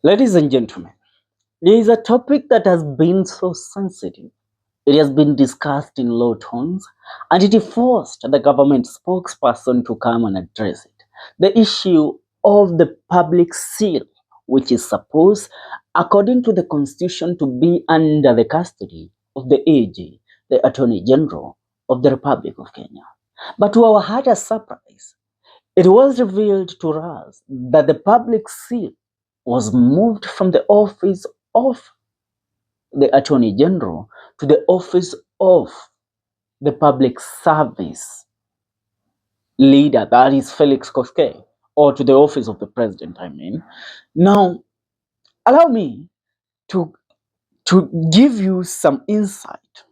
Ladies and gentlemen, there is a topic that has been so sensitive. It has been discussed in low tones, and it forced the government spokesperson to come and address it. The issue of the public seal, which is supposed, according to the Constitution, to be under the custody of the AG, the Attorney General of the Republic of Kenya. But to our utter surprise, it was revealed to us that the public seal was moved from the office of the Attorney General to the office of the public service leader, that is Felix Koske, or to the office of the president, I mean. Now, allow me to, to give you some insight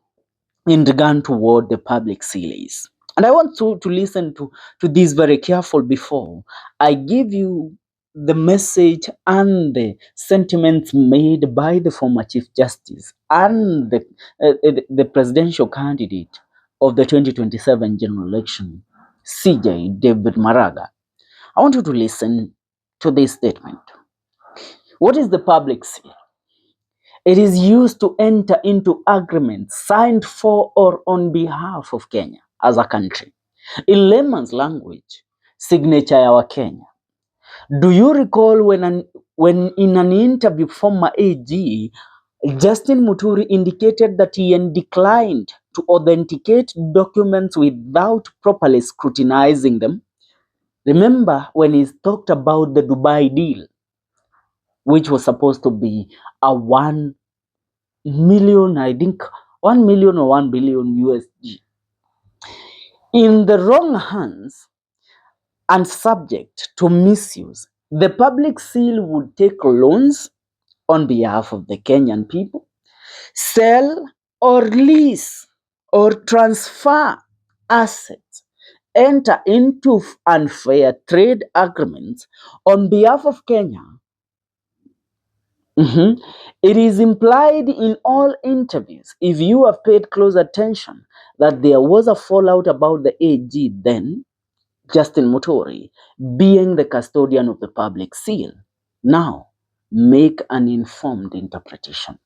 in regard to what the public seal is. And I want to listen to this very careful before I give you the message and the sentiments made by the former Chief Justice and the presidential candidate of the 2027 general election, CJ David Maraga. I want you to listen to this statement. What is the public seal? It is used to enter into agreements signed for or on behalf of Kenya as a country. In layman's language, signature ya Kenya. Do you recall when in an interview former AG, Justin Muturi indicated that he had declined to authenticate documents without properly scrutinizing them? Remember when he talked about the Dubai deal, which was supposed to be a 1 million, I think 1 million or 1 billion USD. In the wrong hands and subject to misuse, the public seal would take loans on behalf of the Kenyan people, sell or lease or transfer assets, enter into unfair trade agreements on behalf of Kenya. It is implied in all interviews, if you have paid close attention, that there was a fallout about the AG then, Justin Muturi, being the custodian of the public seal. Now, make an informed interpretation.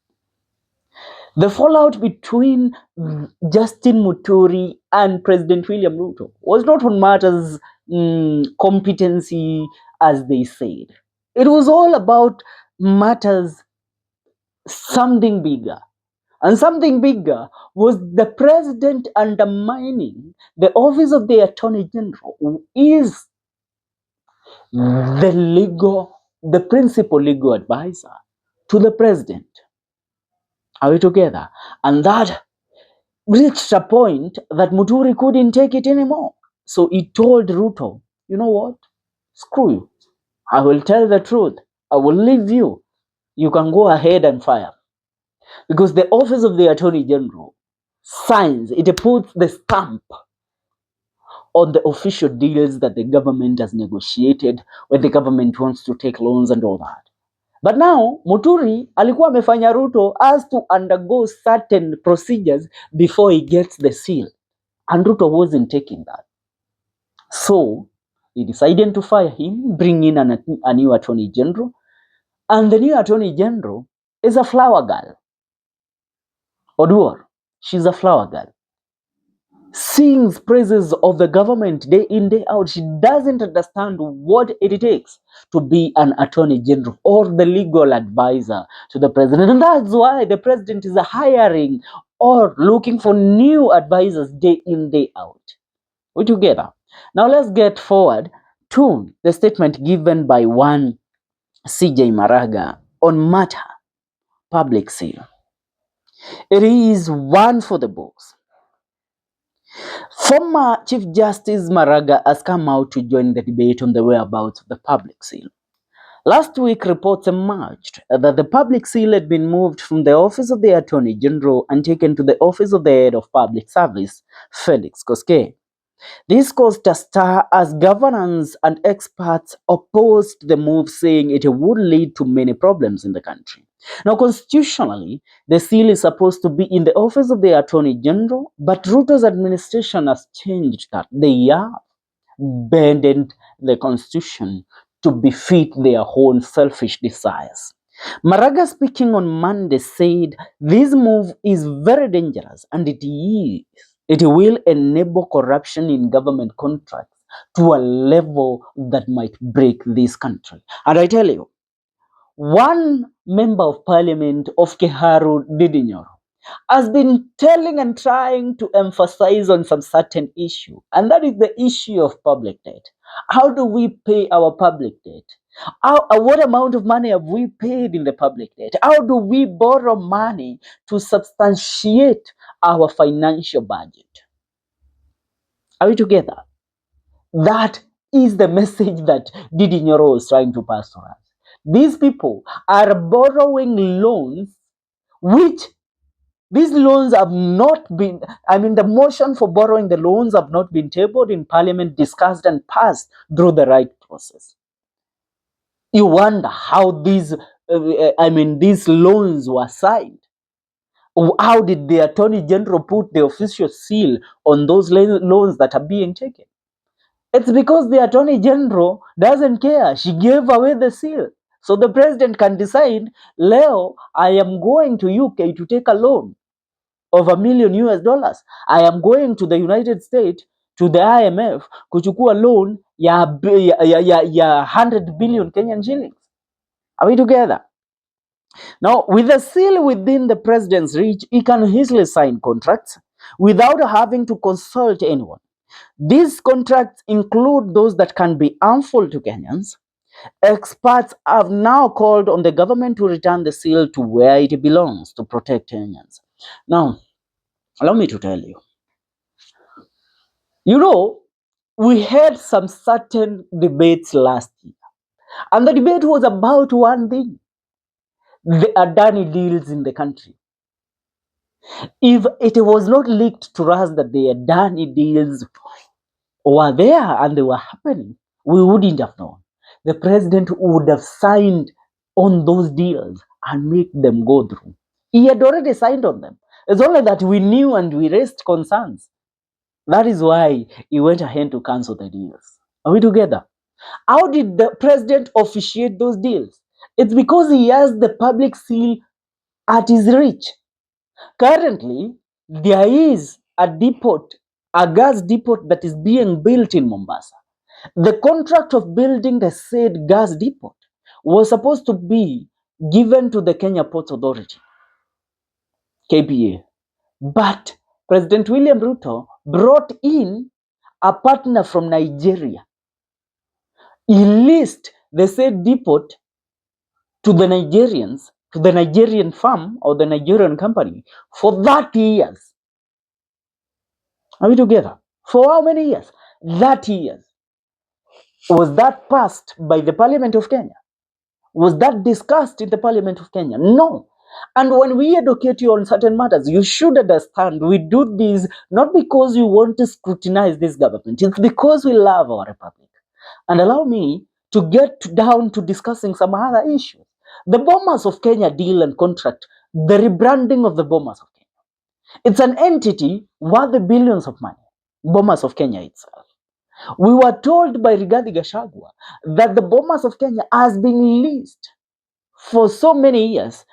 The fallout between Justin Muturi and President William Ruto was not on matters competency, as they said. It was all about matters something bigger. And something bigger was the president undermining the office of the Attorney General, who is the principal legal advisor to the president. Are we together? And that reached a point that Muturi couldn't take it anymore. So he told Ruto, you know what? Screw you. I will tell the truth. I will leave you. You can go ahead and fire. Because the office of the Attorney General signs, it puts the stamp on the official deals that the government has negotiated when the government wants to take loans and all that. But now Muturi alikuwa amefanya Ruto has to undergo certain procedures before he gets the seal, and Ruto wasn't taking that. So he decided to fire him, bring in a new Attorney General, and the new Attorney General is a flower girl. Oduor, she's a flower girl. Sings praises of the government day in, day out. She doesn't understand what it takes to be an Attorney General or the legal advisor to the president. And that's why the president is hiring or looking for new advisors day in, day out. We together. Now let's get forward to the statement given by one CJ Maraga on matter public seal. It is one for the books. Former Chief Justice Maraga has come out to join the debate on the whereabouts of the public seal. Last week, reports emerged that the public seal had been moved from the office of the Attorney General and taken to the office of the Head of Public Service, Felix Koske. This caused a stir as governors and experts opposed the move, saying it would lead to many problems in the country. Now, constitutionally, the seal is supposed to be in the office of the Attorney General, but Ruto's administration has changed that. They have bended the Constitution to befit their own selfish desires. Maraga, speaking on Monday, said this move is very dangerous and it will enable corruption in government contracts to a level that might break this country. And I tell you, one member of parliament of Kiharu Didinyoro has been telling and trying to emphasize on some certain issue, and that is the issue of public debt. How do we pay our public debt? What amount of money have we paid in the public debt? How do we borrow money to substantiate our financial budget? Are we together? That is the message that Didi Nyoro is trying to pass to us. These people are borrowing loans which these loans have not been, the motion for borrowing the loans have not been tabled in parliament, discussed and passed through the right process. You wonder how these loans were signed. How did the Attorney General put the official seal on those loans that are being taken? It's because the Attorney General doesn't care. She gave away the seal. So the president can decide, Leo, I am going to UK to take a loan of $1 million US. I am going to the United States, to the IMF, kuchukua loan ya 100 billion Kenyan shillings. Are we together? Now, with the seal within the president's reach, he can easily sign contracts without having to consult anyone. These contracts include those that can be harmful to Kenyans. Experts have now called on the government to return the seal to where it belongs to protect Kenyans. Now, allow me to tell you, we had some certain debates last year, and the debate was about one thing: the Adani deals in the country. If it was not leaked to us that the Adani deals were there and they were happening, we wouldn't have known. The president would have signed on those deals and make them go through. He had already signed on them. It's only that we knew and we raised concerns. That is why he went ahead to cancel the deals. Are we together? How did the president officiate those deals? It's because he has the public seal at his reach. Currently, there is a gas depot that is being built in Mombasa. The contract of building the said gas depot was supposed to be given to the Kenya Ports Authority, KPA. But President William Ruto brought in a partner from Nigeria. He leased the said depot to the Nigerians, to the Nigerian firm or the Nigerian company for 30 years. Are we together? For how many years? 30 years. Was that passed by the Parliament of Kenya? Was that discussed in the Parliament of Kenya? No. And when we educate you on certain matters, you should understand we do this not because we want to scrutinize this government. It's because we love our republic. And allow me to get down to discussing some other issues. The Bombers of Kenya deal and contract, the rebranding of the Bombers of Kenya. It's an entity worth billions of money. Bombers of Kenya itself. We were told by Rigathi Gachagua that the Bombers of Kenya has been leased for so many years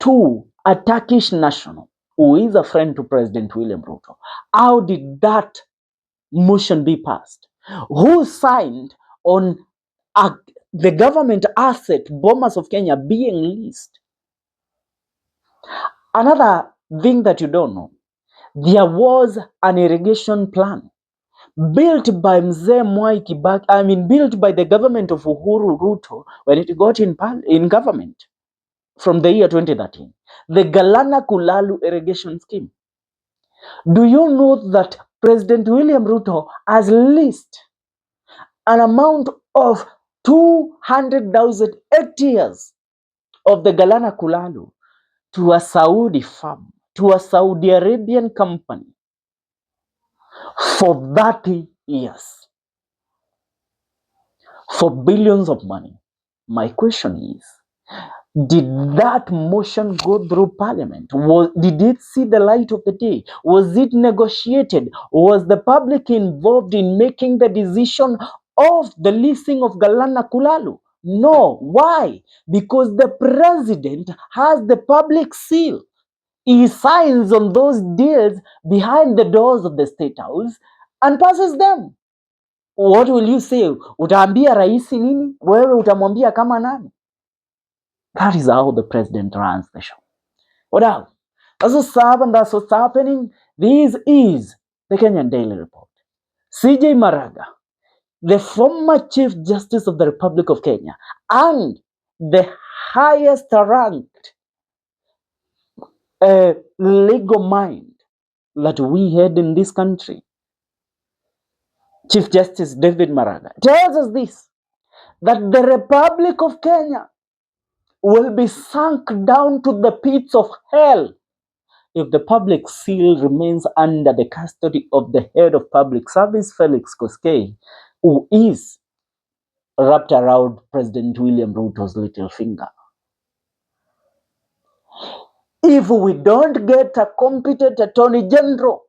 to a Turkish national who is a friend to President William Ruto. How did that motion be passed? Who signed on the government asset, Bombers of Kenya, being leased? Another thing that you don't know, there was an irrigation plan built by Mzee Mwai Kibaki, built by the government of Uhuru Ruto when it got in government from the year 2013. The Galana Kulalu irrigation scheme. Do you know that President William Ruto has leased an amount of 200,000 hectares of the Galana Kulalu to a Saudi firm, to a Saudi Arabian company for 30 years, for billions of money? My question is, did that motion go through parliament? Did it see the light of the day? Was it negotiated? Was the public involved in making the decision of the leasing of Galana Kulalu? No. Why? Because the president has the public seal. He signs on those deals behind the doors of the State House and passes them. What will you say? Utaambia raisi nini? Wewe utamwambia kama nani? That is how the president runs the show. What else? That's what's happening. This is the Kenyan Daily Report. CJ Maraga, the former Chief Justice of the Republic of Kenya and the highest ranked legal mind that we had in this country, Chief Justice David Maraga, tells us this, that the Republic of Kenya will be sunk down to the pits of hell if the public seal remains under the custody of the head of public service, Felix Koskei, who is wrapped around President William Ruto's little finger. If we don't get a competent Attorney General,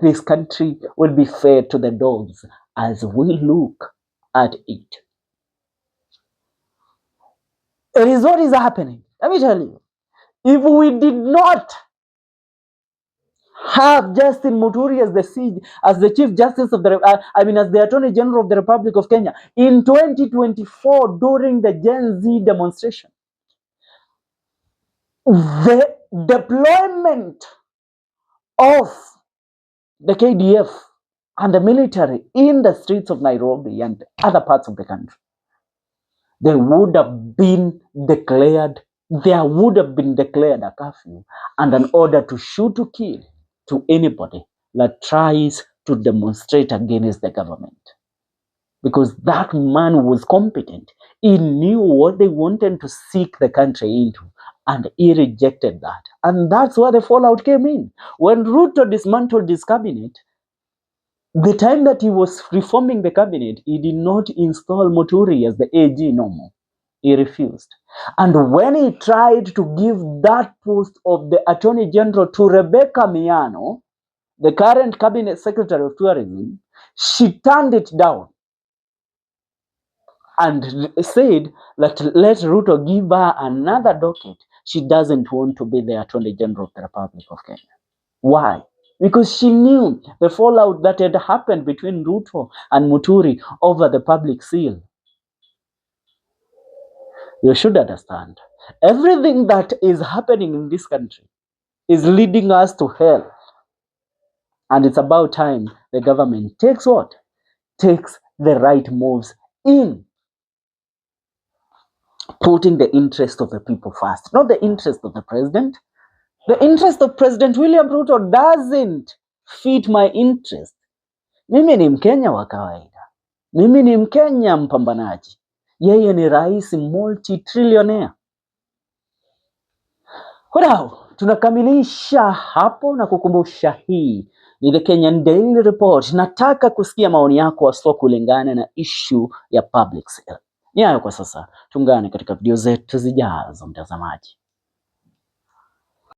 this country will be fed to the dogs as we look at it. It is what is happening. Let me tell you, if we did not have Justin Muturi as the Chief Justice of as the Attorney General of the Republic of Kenya in 2024 during the Gen Z demonstration, the deployment of the KDF and the military in the streets of Nairobi and other parts of the country, there would have been declared a curfew and an order to shoot to kill to anybody that tries to demonstrate against the government. Because that man was competent. He knew what they wanted to seek the country into, and he rejected that. And that's where the fallout came in. When Ruto dismantled his cabinet, the time that he was reforming the cabinet, he did not install Muturi as the AG no more. He refused. And when he tried to give that post of the Attorney General to Rebecca Miano, the current Cabinet Secretary of Tourism, she turned it down and said that let Ruto give her another docket. She doesn't want to be the Attorney General of the Republic of Kenya. Why? Because she knew the fallout that had happened between Ruto and Muturi over the public seal. You should understand, everything that is happening in this country is leading us to hell. And it's about time the government takes what? Takes the right moves in putting the interest of the people first, not the interest of the president. The interest of President William Ruto doesn't fit my interest. Mimi ni Mkenya wa kawaida. Mimi ni Mkenya mpambanaji. Yeye ni rais multi-trillionaire. Wadau, tunakamilisha hapo na kukumbusha hii ni The Kenyan Daily Report. Nataka kusikia maoni yako haswa kulingana na issue ya public sale. Ni hayo kwa sasa. Tuungane katika video zetu zijazo mtazamaji.